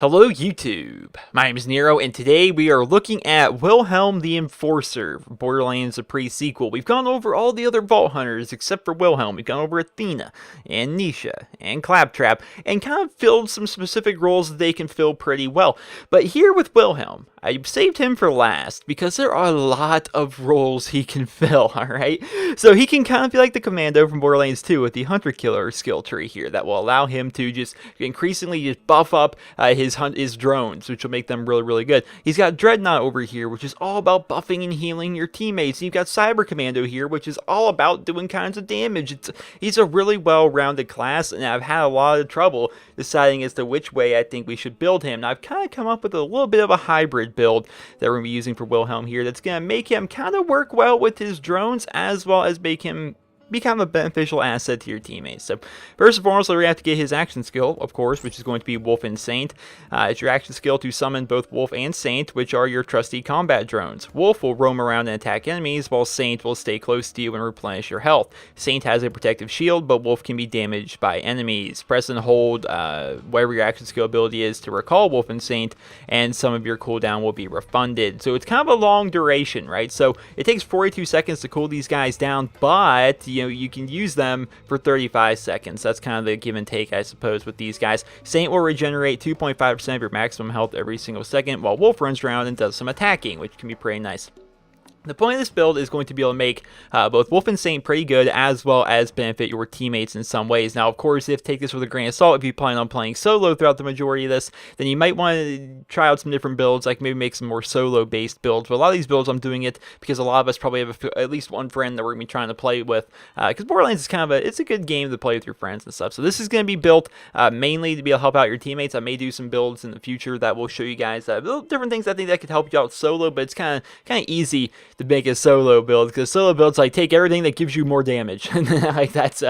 Hello YouTube, my name is Nero, and today we are looking at Wilhelm the Enforcer, Borderlands the pre-sequel. We've gone over all the other Vault Hunters except for Wilhelm. We've gone over Athena, and Nisha, and Claptrap, and kind of filled some specific roles that they can fill pretty well. But here with Wilhelm, I saved him for last because there are a lot of roles he can fill, alright? So he can kind of be like the Commando from Borderlands 2 with the Hunter-Killer skill tree here that will allow him to just increasingly just buff up his drones, which will make them really good. He's got Dreadnought over here, which is all about buffing and healing your teammates. And you've got Cyber Commando here, which is all about doing kinds of damage. He's a really well-rounded class, and I've had a lot of trouble deciding as to which way I think we should build him. Now, I've kind of come up with a little bit of a hybrid build that we're going to be using for Wilhelm here that's going to make him kind of work well with his drones, as well as make him become a beneficial asset to your teammates. So first and foremost, we have to get his action skill, of course, which is going to be Wolf and Saint. It's your action skill to summon both Wolf and Saint, which are your trusty combat drones. Wolf will roam around and attack enemies, while Saint will stay close to you and replenish your health. Saint has a protective shield, but Wolf can be damaged by enemies. Press and hold whatever your action skill ability is to recall Wolf and Saint, and some of your cooldown will be refunded. So it's kind of a long duration, right? So it takes 42 seconds to cool these guys down, but you can use them for 35 seconds. That's kind of the give and take, I suppose, with these guys. Saint will regenerate 2.5% of your maximum health every single second, while Wolf runs around and does some attacking, which can be pretty nice. The point of this build is going to be able to make both Wolf and Saint pretty good, as well as benefit your teammates in some ways. Now, of course, take this with a grain of salt. If you plan on playing solo throughout the majority of this, then you might want to try out some different builds, like maybe make some more solo-based builds. But a lot of these builds, I'm doing it because a lot of us probably have at least one friend that we're going to be trying to play with. Because Borderlands is kind of it's a good game to play with your friends and stuff. So this is going to be built mainly to be able to help out your teammates. I may do some builds in the future that will show you guys little different things I think that could help you out solo, but it's kind of easy to make a solo build, because solo builds like take everything that gives you more damage. Like that's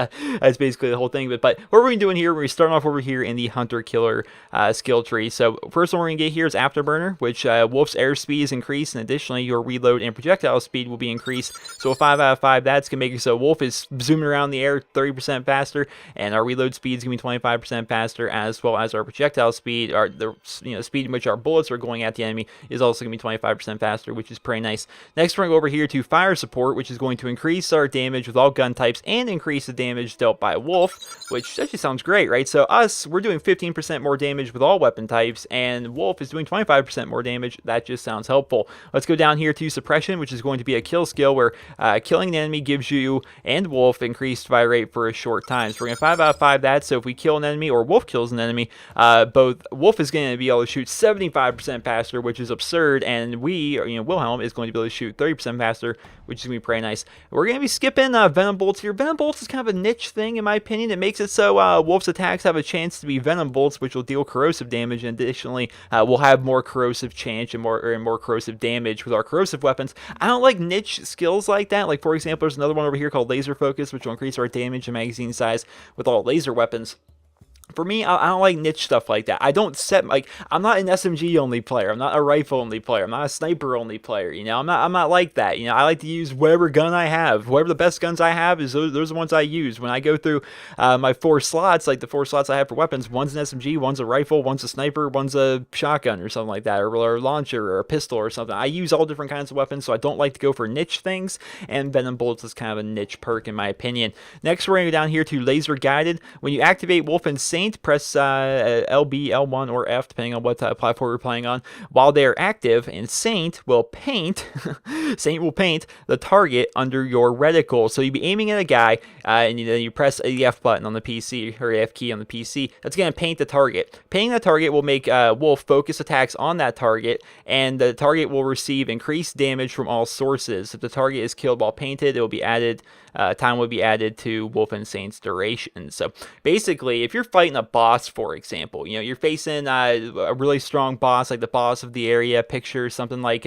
basically the whole thing. But what we're doing here, we're starting off over here in the Hunter Killer skill tree. So first one we're gonna get here is Afterburner, which Wolf's airspeed is increased, and additionally your reload and projectile speed will be increased. So a 5 out of 5, that's gonna make it so Wolf is zooming around the air 30% faster, and our reload speed is gonna be 25% faster, as well as our projectile speed, or the speed in which our bullets are going at the enemy, is also gonna be 25% faster, which is pretty nice. Next we're gonna go over here to Fire Support, which is going to increase our damage with all gun types and increase the damage dealt by Wolf, which actually sounds great, right? So we're doing 15% more damage with all weapon types, and Wolf is doing 25% more damage. That just sounds helpful. Let's go down here to Suppression, which is going to be a kill skill where killing an enemy gives you and Wolf increased fire rate for a short time. So we're going to 5 out of 5 that, so if we kill an enemy or Wolf kills an enemy, both Wolf is going to be able to shoot 75% faster, which is absurd, and Wilhelm is going to be able to shoot 30% faster, which is going to be pretty nice. We're going to be skipping Venom Bolts here. Venom Bolts is kind of a niche thing, in my opinion. It makes it so Wolf's attacks have a chance to be Venom Bolts, which will deal corrosive damage, and additionally, we'll have more corrosive chance and more corrosive damage with our corrosive weapons. I don't like niche skills like that. Like, for example, there's another one over here called Laser Focus, which will increase our damage and magazine size with all laser weapons. For me, I don't like niche stuff like that. I don't set, I'm not an SMG only player. I'm not a rifle only player. I'm not a sniper only player. I'm not like that. I like to use whatever gun I have. Whatever the best guns I have is those are the ones I use. When I go through my 4 slots, like the 4 slots I have for weapons, one's an SMG, one's a rifle, one's a sniper, one's a shotgun or something like that, or a launcher or a pistol or something. I use all different kinds of weapons, so I don't like to go for niche things, and Venom Bolts is kind of a niche perk in my opinion. Next, we're going to go down here to Laser Guided. When you activate Wolf and Saint, press LB, L1, or F, depending on what platform we're playing on, while they're active, and Saint will paint the target under your reticle. So you'll be aiming at a guy, and then you press the F button on the PC, or F key on the PC. That's going to paint the target. Painting the target will make Wolf focus attacks on that target, and the target will receive increased damage from all sources. If the target is killed while painted, it will be added. Time will be added to Wolf and Saint's duration. So basically, if you're fighting a boss, for example, you're facing a really strong boss, like the boss of the area. Picture something like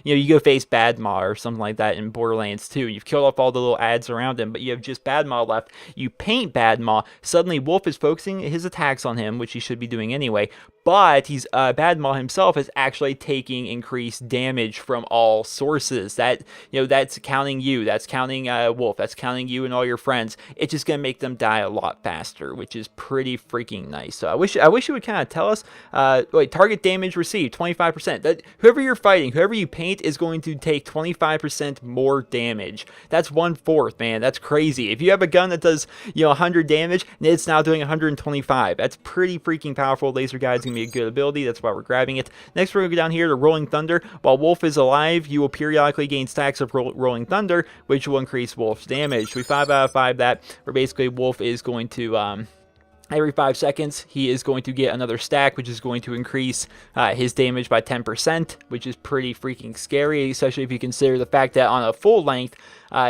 you go face Badmaw or something like that in Borderlands 2. You've killed off all the little ads around him, but you have just Badmaw left. You paint Badmaw. Suddenly, Wolf is focusing his attacks on him, which he should be doing anyway. But he's Badmaw himself is actually taking increased damage from all sources. That's counting you. That's counting Wolf. That's counting you and all your friends. It's just gonna make them die a lot faster, which is pretty freaking nice. So I wish it would kind of tell us. Wait, target damage received 25%. That whoever you're fighting, whoever you paint is going to take 25% more damage. That's 1/4, man. That's crazy. If you have a gun that does 100 damage and it's now doing 125, that's pretty freaking powerful. Laser guide's gonna be a good ability. That's why we're grabbing it. Next, we're gonna go down here to Rolling Thunder. While Wolf is alive, you will periodically gain stacks of Rolling Thunder, which will increase Wolf's damage. We 5 out of 5 that, where basically Wolf is going to every 5 seconds, he is going to get another stack, which is going to increase his damage by 10%, which is pretty freaking scary, especially if you consider the fact that on a full length,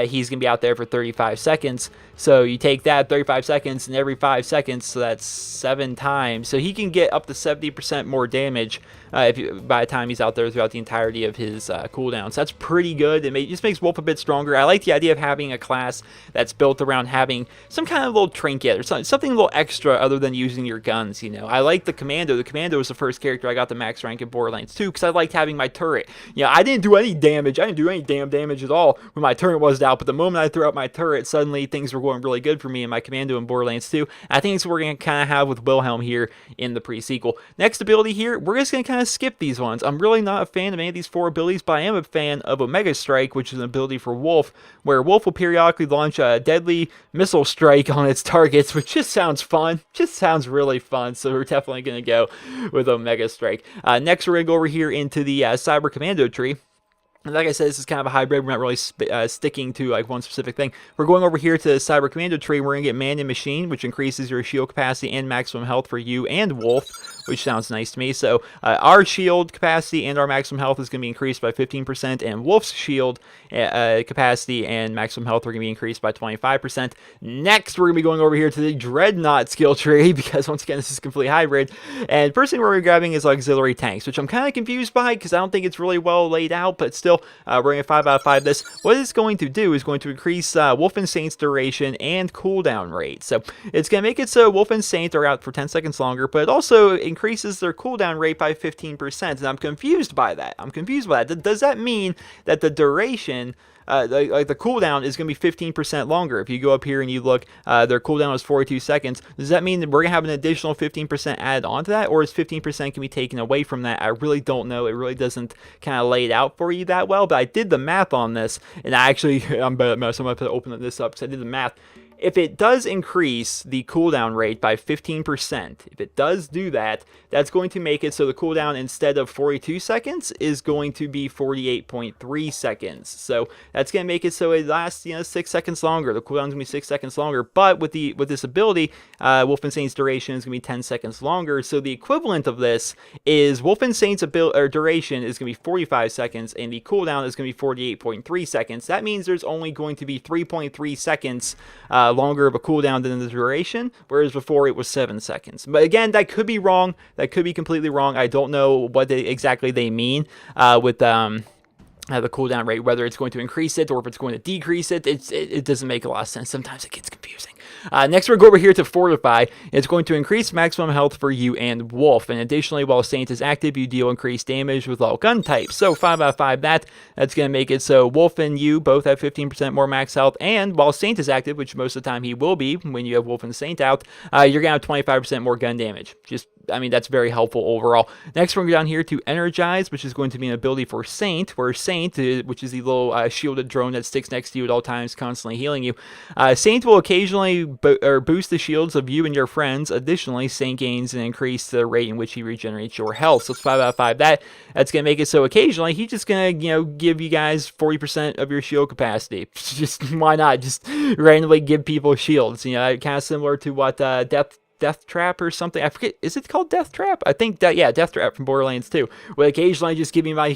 he's going to be out there for 35 seconds. So you take that 35 seconds and every 5 seconds, so that's 7 times. So he can get up to 70% more damage by the time he's out there throughout the entirety of his cooldown. So that's pretty good. It just makes Wolf a bit stronger. I like the idea of having a class that's built around having some kind of little trinket or something a little extra other than using your guns. I like the Commando. The Commando was the first character I got the max rank in Borderlands 2 because I liked having my turret. I didn't do any damage. I didn't do any damn damage at all when my turret was out, but the moment I threw out my turret, suddenly things were going really good for me in my Commando in Borderlands 2. I think it's what we're going to kind of have with Wilhelm here in the pre-sequel. Next ability here, we're just going to kind of skip these ones. I'm really not a fan of any of these 4 abilities, but I am a fan of Omega Strike, which is an ability for Wolf, where Wolf will periodically launch a deadly missile strike on its targets, which just sounds fun. Just sounds really fun, so we're definitely going to go with Omega Strike. Next, we're going to go over here into the Cyber Commando tree. And like I said, this is kind of a hybrid. We're not really sticking to like one specific thing. We're going over here to the Cyber Commando tree. We're going to get Man and Machine, which increases your shield capacity and maximum health for you and Wolf, which sounds nice to me. So our shield capacity and our maximum health is going to be increased by 15%, and Wolf's shield capacity and maximum health are going to be increased by 25%. Next, we're going to be going over here to the Dreadnought skill tree, because once again, this is completely hybrid. And first thing we're grabbing is auxiliary tanks, which I'm kind of confused by because I don't think it's really well laid out, but still, we're going to 5 out of 5 this. What it's going to do is going to increase Wolf and Saint's duration and cooldown rate. So it's going to make it so Wolf and Saint are out for 10 seconds longer, but it also increases their cooldown rate by 15%. And I'm confused by that. Does that mean that the duration, like the cooldown, is going to be 15% longer? If you go up here and you look, their cooldown is 42 seconds. Does that mean that we're going to have an additional 15% added onto that, or is 15% can be taken away from that? I really don't know. It really doesn't kind of lay it out for you that well, but I did the math on this, and I'm going to have to open this up because I did the math. If it does increase the cooldown rate by 15%, if it does do that, that's going to make it so the cooldown, instead of 42 seconds, is going to be 48.3 seconds. So that's going to make it so it lasts 6 seconds longer. The cooldown is going to be 6 seconds longer, but with this ability, Wolf and Saint's duration is going to be 10 seconds longer. So the equivalent of this is Wolf and Saint's duration is going to be 45 seconds, and the cooldown is going to be 48.3 seconds. That means there's only going to be 3.3 seconds longer of a cooldown than the duration, whereas before it was 7 seconds. But again, that could be wrong. That could be completely wrong. I don't know what exactly they mean with the cooldown rate, whether it's going to increase it or if it's going to decrease it. It doesn't make a lot of sense. Sometimes it gets confusing. Next, we're going to go over here to Fortify. It's going to increase maximum health for you and Wolf. And additionally, while Saint is active, you deal increased damage with all gun types. So 5 out of 5 that's going to make it so Wolf and you both have 15% more max health. And while Saint is active, which most of the time he will be when you have Wolf and Saint out, you're going to have 25% more gun damage. That's very helpful overall. Next, we're going down here to Energize, which is going to be an ability for Saint, where Saint, which is the little shielded drone that sticks next to you at all times, constantly healing you. Saint will occasionally boost the shields of you and your friends. Additionally, Saint gains and increase the rate in which he regenerates your health. So it's 5 out of 5 that's going to make it so occasionally he's just going to, give you guys 40% of your shield capacity. Just, why not? Just randomly give people shields. Kind of similar to what Death Trap or something. I forget. Is it called Death Trap? I think that, yeah, Death Trap from Borderlands 2. Would occasionally just give me my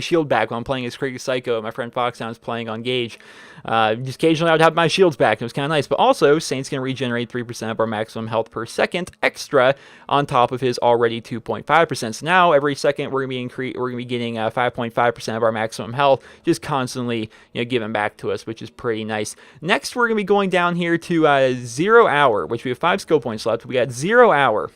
shield back when I'm playing as Crazy Psycho and my friend Foxhound is playing on Gage. Just occasionally I would have my shields back. It was kind of nice. But also, Saint's going to regenerate 3% of our maximum health per second extra on top of his already 2.5%. So now every second we're going to be getting 5.5% of our maximum health just constantly given back to us, which is pretty nice. Next, we're going to be going down here to 0 hour, which we have 5 skill points left. We got 0 hour.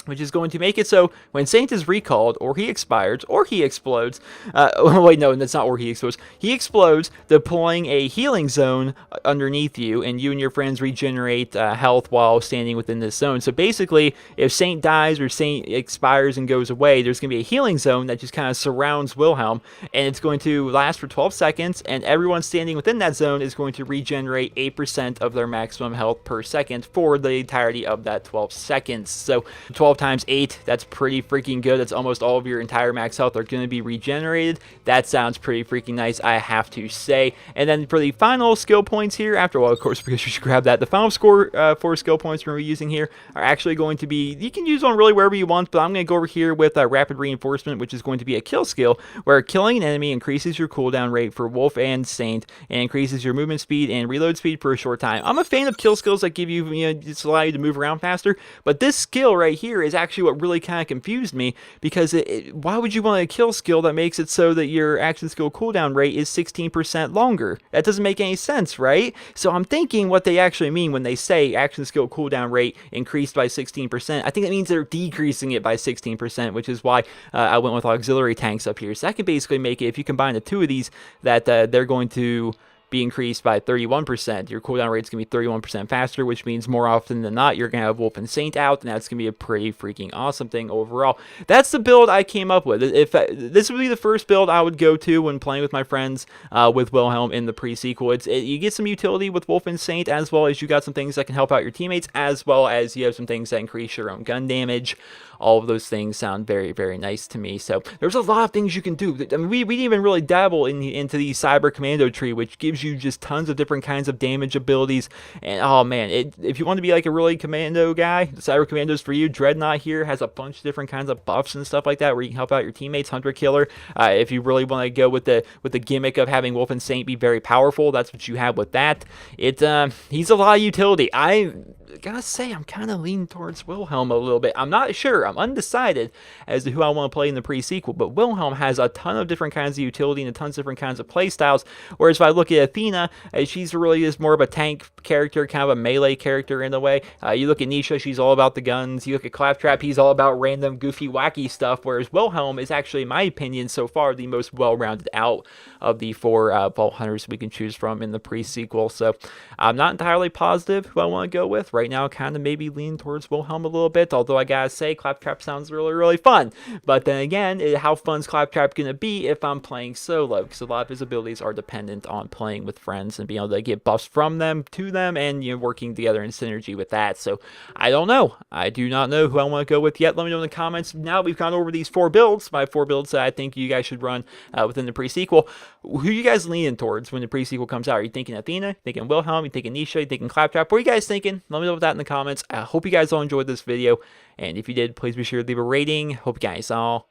which is going to make it so when Saint is recalled, or he expires, or he explodes, wait, no, that's not or he explodes, he explodes, deploying a healing zone underneath you, and you and your friends regenerate health while standing within this zone. So basically, if Saint dies or Saint expires and goes away, there's going to be a healing zone that just kind of surrounds Wilhelm, and it's going to last for 12 seconds, and everyone standing within that zone is going to regenerate 8% of their maximum health per second for the entirety of that 12 seconds. So 12 times 8, that's pretty freaking good. That's almost all of your entire max health are going to be regenerated. That sounds pretty freaking nice, I have to say. And then for the final skill points here, after, well, of course, because you should grab that, the final score 4 skill points we're using here are actually going to be, you can use one really wherever you want, but I'm going to go over here with rapid reinforcement, which is going to be a kill skill, where killing an enemy increases your cooldown rate for Wolf and Saint, and increases your movement speed and reload speed for a short time. I'm a fan of kill skills that give you, just allow you to move around faster, but this skill right here is actually what really kind of confused me, because why would you want a kill skill that makes it so that your action skill cooldown rate is 16% longer? That doesn't make any sense, right? So I'm thinking what they actually mean when they say action skill cooldown rate increased by 16%. I think that means they're decreasing it by 16%, which is why I went with auxiliary tanks up here. So that can basically make it, if you combine the two of these, that they're going to be increased by 31%. Your cooldown rate is going to be 31% faster, which means more often than not, you're going to have Wolf and Saint out, and that's going to be a pretty freaking awesome thing overall. That's the build I came up with. If this would be the first build I would go to when playing with my friends with Wilhelm in the pre-sequel. You get some utility with Wolf and Saint, as well as you got some things that can help out your teammates, as well as you have some things that increase your own gun damage. All of those things sound very, very nice to me. So there's a lot of things you can do. I mean, we didn't even really dabble into the Cyber Commando tree, which gives you just tons of different kinds of damage abilities. And oh man, if you want to be like a really commando guy, the Cyber Commando's for you. Dreadnought here has a bunch of different kinds of buffs and stuff like that, where you can help out your teammates. Hunter Killer, if you really want to go with the gimmick of having Wolf and Saint be very powerful, that's what you have with that. He's a lot of utility. I gotta say, I'm kind of leaning towards Wilhelm a little bit. I'm not sure. I'm undecided as to who I want to play in the pre-sequel, but Wilhelm has a ton of different kinds of utility and a ton of different kinds of play styles, whereas if I look at Athena, she's really is more of a tank character, kind of a melee character in a way. You look at Nisha, she's all about the guns. You look at Claptrap, he's all about random, goofy, wacky stuff, whereas Wilhelm is actually, in my opinion, so far, the most well-rounded out of the 4 Vault Hunters we can choose from in the pre-sequel. So I'm not entirely positive who I want to go with. Right now, kind of maybe lean towards Wilhelm a little bit, although I gotta say, Claptrap sounds really, really fun. But then again, how fun's Claptrap gonna be if I'm playing solo? Because a lot of his abilities are dependent on playing with friends and being able to get buffs from them to them, and working together in synergy with that. So I don't know. I do not know who I want to go with yet. Let me know in the comments. Now we've gone over these 4 builds, my 4 builds that I think you guys should run within the pre-sequel. Who are you guys leaning towards when the pre-sequel comes out? Are you thinking Athena? You thinking Wilhelm? You thinking Nisha? You thinking Claptrap? What are you guys thinking? Let me know that in the comments. I hope you guys all enjoyed this video, and if you did, please be sure to leave a rating. Hope you guys all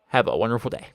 have a wonderful day.